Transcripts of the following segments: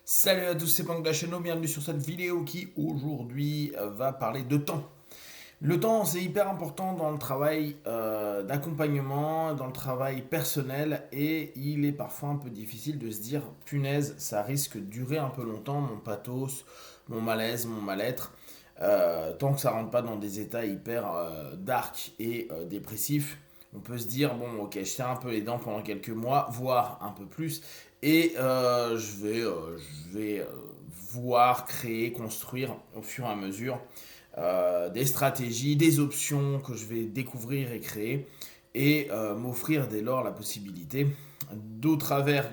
Salut à tous, c'est Pank Channel, bienvenue sur cette vidéo qui aujourd'hui va parler de temps. Le temps, c'est hyper important dans le travail d'accompagnement, dans le travail personnel, et il est parfois un peu difficile de se dire, punaise, ça risque de durer un peu longtemps, mon pathos, mon malaise, mon mal-être, tant que ça rentre pas dans des états hyper dark et dépressifs. On peut se dire, bon, ok, je serre un peu les dents pendant quelques mois, voire un peu plus, et je vais voir, créer, construire au fur et à mesure des stratégies, des options que je vais découvrir et créer, et m'offrir dès lors la possibilité, d'au travers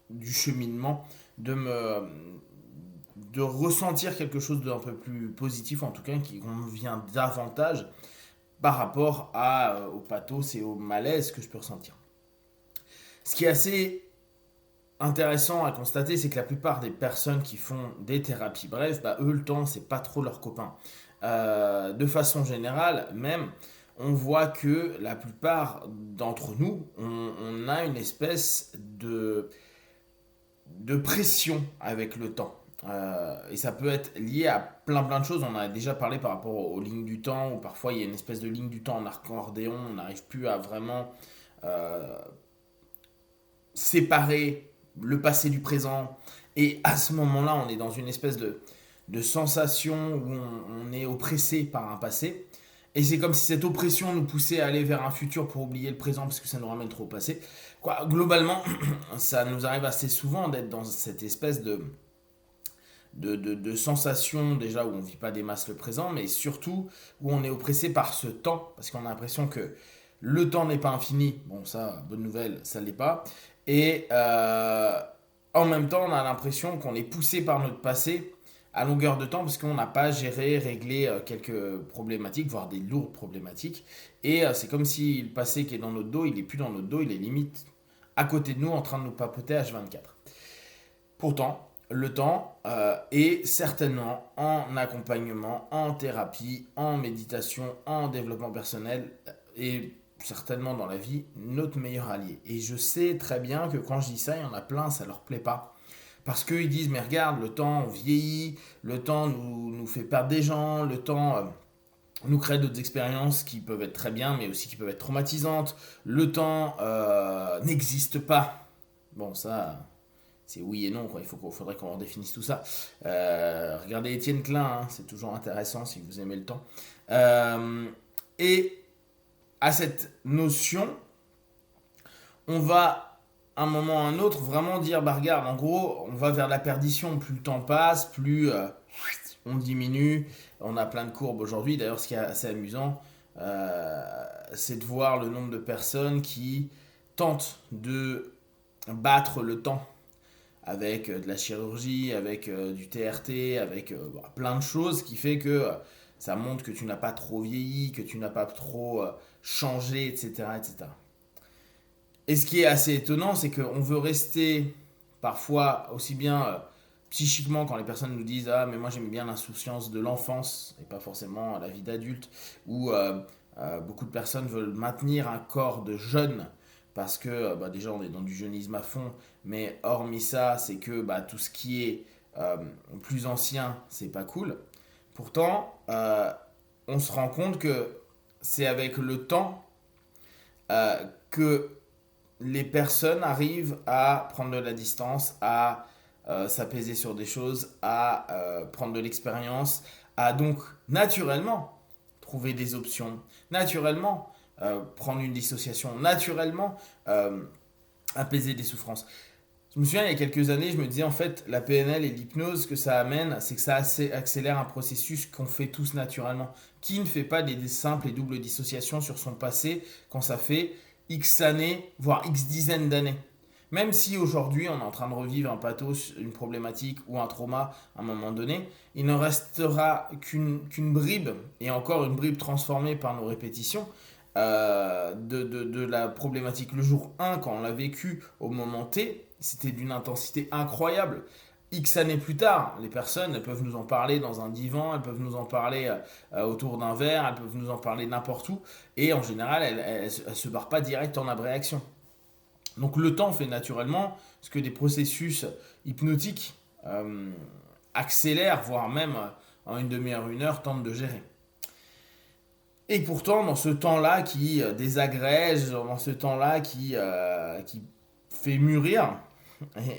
du cheminement, de me de ressentir quelque chose d'un peu plus positif, en tout cas qui convient davantage par rapport au pathos et au malaise que je peux ressentir. Ce qui est assez intéressant à constater, c'est que la plupart des personnes qui font des thérapies brèves, bah, eux, le temps, c'est pas trop leur copain. De façon générale, même, on voit que la plupart d'entre nous, on a une espèce de pression avec le temps. Et ça peut être lié à plein de choses. On en a déjà parlé par rapport aux lignes du temps, où parfois il y a une espèce de ligne du temps en accordéon, on n'arrive plus à vraiment euh, séparer le passé du présent. Et à ce moment-là, on est dans une espèce de sensation où on est oppressé par un passé. Et c'est comme si cette oppression nous poussait à aller vers un futur pour oublier le présent parce que ça nous ramène trop au passé. Quoi, globalement, ça nous arrive assez souvent d'être dans cette espèce de sensation déjà où on ne vit pas des masses le présent, mais surtout où on est oppressé par ce temps parce qu'on a l'impression que le temps n'est pas infini. Bon, ça, bonne nouvelle, ça ne l'est pas. Et en même temps, on a l'impression qu'on est poussé par notre passé à longueur de temps parce qu'on n'a pas géré, réglé quelques problématiques, voire des lourdes problématiques. Et c'est comme si le passé qui est dans notre dos, il est plus dans notre dos, il est limite à côté de nous en train de nous papoter H24. Pourtant, le temps est certainement en accompagnement, en thérapie, en méditation, en développement personnel et certainement dans la vie, notre meilleur allié. Et je sais très bien que quand je dis ça, il y en a plein, ça leur plaît pas. Parce qu'ils disent, mais regarde, le temps on vieillit, le temps nous fait perdre des gens, le temps nous crée d'autres expériences qui peuvent être très bien, mais aussi qui peuvent être traumatisantes. Le temps n'existe pas. Bon, ça, c'est oui et non, quoi. Faudrait qu'on redéfinisse tout ça. Regardez Étienne Klein, hein, c'est toujours intéressant si vous aimez le temps. Et à cette notion, on va, à un moment ou à un autre, vraiment dire, bah regarde, en gros, on va vers la perdition. Plus le temps passe, plus on diminue. On a plein de courbes aujourd'hui. D'ailleurs, ce qui est assez amusant, c'est de voir le nombre de personnes qui tentent de battre le temps avec de la chirurgie, avec du TRT, avec plein de choses qui fait que ça montre que tu n'as pas trop vieilli, que tu n'as pas trop changé, etc., etc. Et ce qui est assez étonnant, c'est qu'on veut rester parfois aussi bien psychiquement quand les personnes nous disent ah mais moi j'aime bien l'insouciance de l'enfance et pas forcément la vie d'adulte, ou beaucoup de personnes veulent maintenir un corps de jeune parce que déjà on est dans du jeunisme à fond, mais hormis ça c'est que tout ce qui est plus ancien c'est pas cool. Pourtant on se rend compte que c'est avec le temps que les personnes arrivent à prendre de la distance, à s'apaiser sur des choses, à prendre de l'expérience, à donc naturellement trouver des options, naturellement prendre une dissociation, naturellement apaiser des souffrances. Je me souviens il y a quelques années, je me disais en fait la PNL et l'hypnose que ça amène, c'est que ça accélère un processus qu'on fait tous naturellement. Qui ne fait pas des simples et doubles dissociations sur son passé quand ça fait X années, voire X dizaines d'années? Même si aujourd'hui on est en train de revivre un pathos, une problématique ou un trauma à un moment donné, il ne restera qu'une bribe, et encore une bribe transformée par nos répétitions, de la problématique. Le jour 1, quand on l'a vécu au moment T, c'était d'une intensité incroyable. X années plus tard, les personnes elles peuvent nous en parler dans un divan, elles peuvent nous en parler autour d'un verre, elles peuvent nous en parler n'importe où, et en général, elles se barrent pas direct en abréaction. Donc le temps fait naturellement ce que des processus hypnotiques accélère, voire même en une demi-heure, une heure, tente de gérer. Et pourtant, dans ce temps-là qui désagrège, dans ce temps-là qui fait mûrir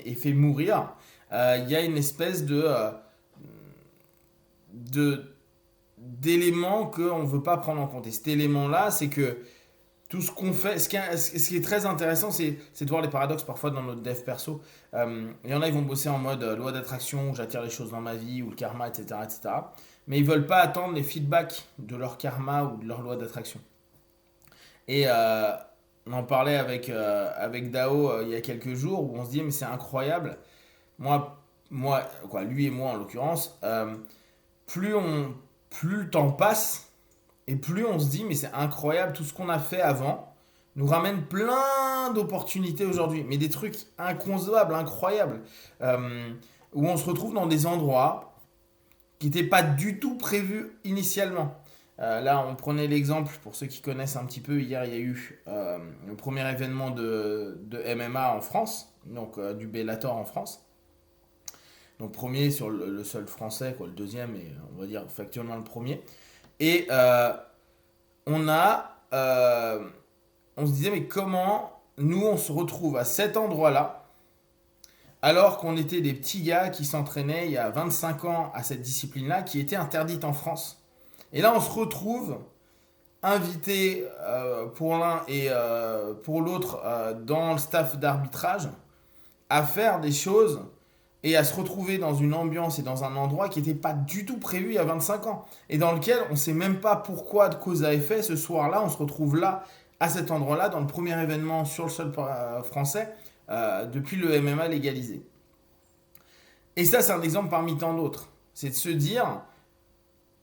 et fait mourir, il y a une espèce de d'éléments qu'on ne veut pas prendre en compte. Et cet élément-là, c'est que tout ce qu'on fait, ce qui est très intéressant, c'est de voir les paradoxes parfois dans notre dev perso. Il y en a, ils vont bosser en mode loi d'attraction, où j'attire les choses dans ma vie, ou le karma, etc., etc. Mais ils veulent pas attendre les feedbacks de leur karma ou de leur loi d'attraction. Et on en parlait avec Dao il y a quelques jours, où on se dit, mais c'est incroyable. Lui et moi en l'occurrence, plus plus le temps passe, et plus on se dit, mais c'est incroyable, tout ce qu'on a fait avant nous ramène plein d'opportunités aujourd'hui, mais des trucs inconcevables, incroyables, euh, où on se retrouve dans des endroits qui n'étaient pas du tout prévus initialement. Là, on prenait l'exemple, pour ceux qui connaissent un petit peu, hier il y a eu le premier événement de MMA en France, donc du Bellator en France. Donc premier sur le sol français, quoi, le deuxième, et on va dire factuellement le premier. Et on a, on se disait, mais comment nous on se retrouve à cet endroit-là, alors qu'on était des petits gars qui s'entraînaient il y a 25 ans à cette discipline-là, qui était interdite en France. Et là, on se retrouve invité pour l'un et pour l'autre dans le staff d'arbitrage à faire des choses et à se retrouver dans une ambiance et dans un endroit qui n'était pas du tout prévu il y a 25 ans et dans lequel on ne sait même pas pourquoi, de cause à effet, ce soir-là, on se retrouve là, à cet endroit-là, dans le premier événement sur le sol français depuis le MMA légalisé. Et ça, c'est un exemple parmi tant d'autres. C'est de se dire,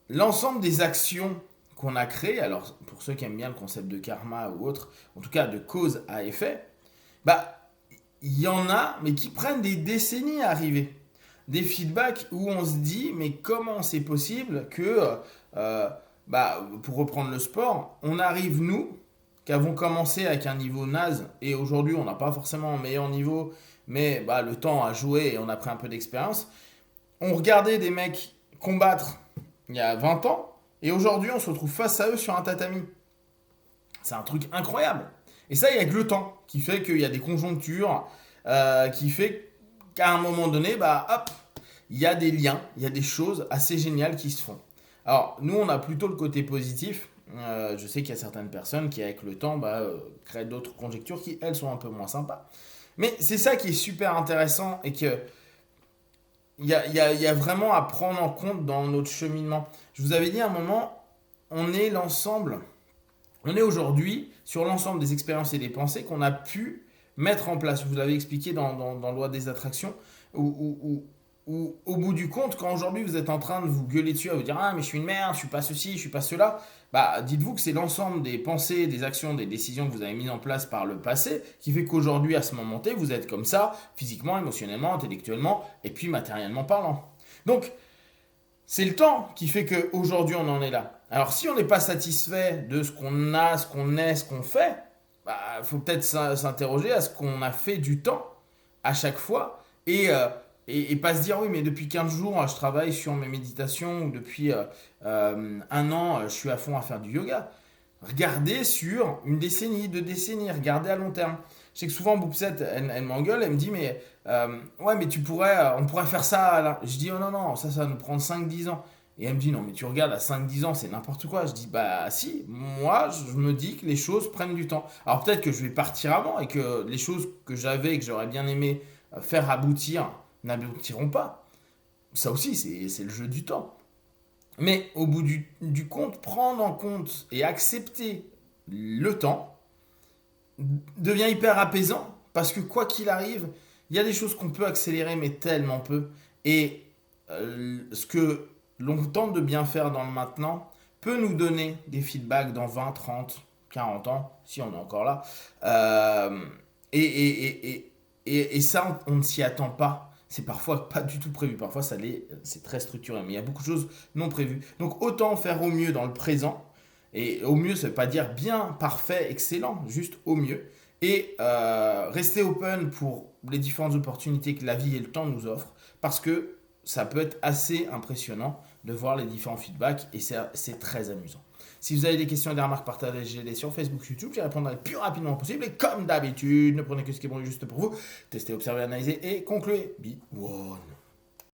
l'ensemble des actions qu'on a créées, alors pour ceux qui aiment bien le concept de karma ou autre, en tout cas de cause à effet, bah, il y en a, mais qui prennent des décennies à arriver. Des feedbacks où on se dit, mais comment c'est possible que, pour reprendre le sport, on arrive, nous, qui avons commencé avec un niveau naze, et aujourd'hui on n'a pas forcément un meilleur niveau, mais le temps a joué et on a pris un peu d'expérience. On regardait des mecs combattre il y a 20 ans, et aujourd'hui on se retrouve face à eux sur un tatami. C'est un truc incroyable. Et ça, il n'y a que le temps qui fait qu'il y a des conjonctures, qui fait qu'à un moment donné, hop, il y a des liens, il y a des choses assez géniales qui se font. Alors, nous, on a plutôt le côté positif. Je sais qu'il y a certaines personnes qui, avec le temps, créent d'autres conjectures qui, elles, sont un peu moins sympas. Mais c'est ça qui est super intéressant et que il y a vraiment à prendre en compte dans notre cheminement. Je vous avais dit à un moment, on est l'ensemble. On est aujourd'hui sur l'ensemble des expériences et des pensées qu'on a pu mettre en place. Je vous l'avais expliqué dans Loi des attractions, où au bout du compte, quand aujourd'hui vous êtes en train de vous gueuler dessus, à vous dire ah mais je suis une merde, je suis pas ceci, je suis pas cela, dites-vous que c'est l'ensemble des pensées, des actions, des décisions que vous avez mises en place par le passé qui fait qu'aujourd'hui à ce moment T, vous êtes comme ça, physiquement, émotionnellement, intellectuellement et puis matériellement parlant. Donc c'est le temps qui fait qu'aujourd'hui on en est là. Alors si on n'est pas satisfait de ce qu'on a, ce qu'on est, ce qu'on fait, faut peut-être s'interroger à ce qu'on a fait du temps à chaque fois et pas se dire oui mais depuis 15 jours je travaille sur mes méditations ou depuis un an je suis à fond à faire du yoga. Regardez sur une décennie, 2 décennies, regardez à long terme. Je sais que souvent Boupsette, elle m'engueule, elle me dit mais ouais mais on pourrait faire ça là. Je dis oh non non, ça va nous prendre 5-10 ans. Et elle me dit non mais tu regardes à 5-10 ans c'est n'importe quoi. Je dis bah si, moi je me dis que les choses prennent du temps. Alors peut-être que je vais partir avant et que les choses que j'avais et que j'aurais bien aimé faire aboutir n'aboutiront pas. Ça aussi c'est le jeu du temps. Mais au bout du compte, prendre en compte et accepter le temps devient hyper apaisant parce que quoi qu'il arrive, il y a des choses qu'on peut accélérer mais tellement peu. Et ce que l'on tente de bien faire dans le maintenant peut nous donner des feedbacks dans 20, 30, 40 ans, si on est encore là. Et ça, on ne s'y attend pas. C'est parfois pas du tout prévu. Parfois, c'est très structuré. Mais il y a beaucoup de choses non prévues. Donc, autant faire au mieux dans le présent. Et au mieux, ça ne veut pas dire bien, parfait, excellent. Juste au mieux. Et restez open pour les différentes opportunités que la vie et le temps nous offrent, parce que ça peut être assez impressionnant de voir les différents feedbacks et c'est très amusant. Si vous avez des questions et des remarques, partagez-les sur Facebook, YouTube, j'y répondrai le plus rapidement possible. Et comme d'habitude, ne prenez que ce qui est bon et juste pour vous. Testez, observez, analysez et concluez. Be one.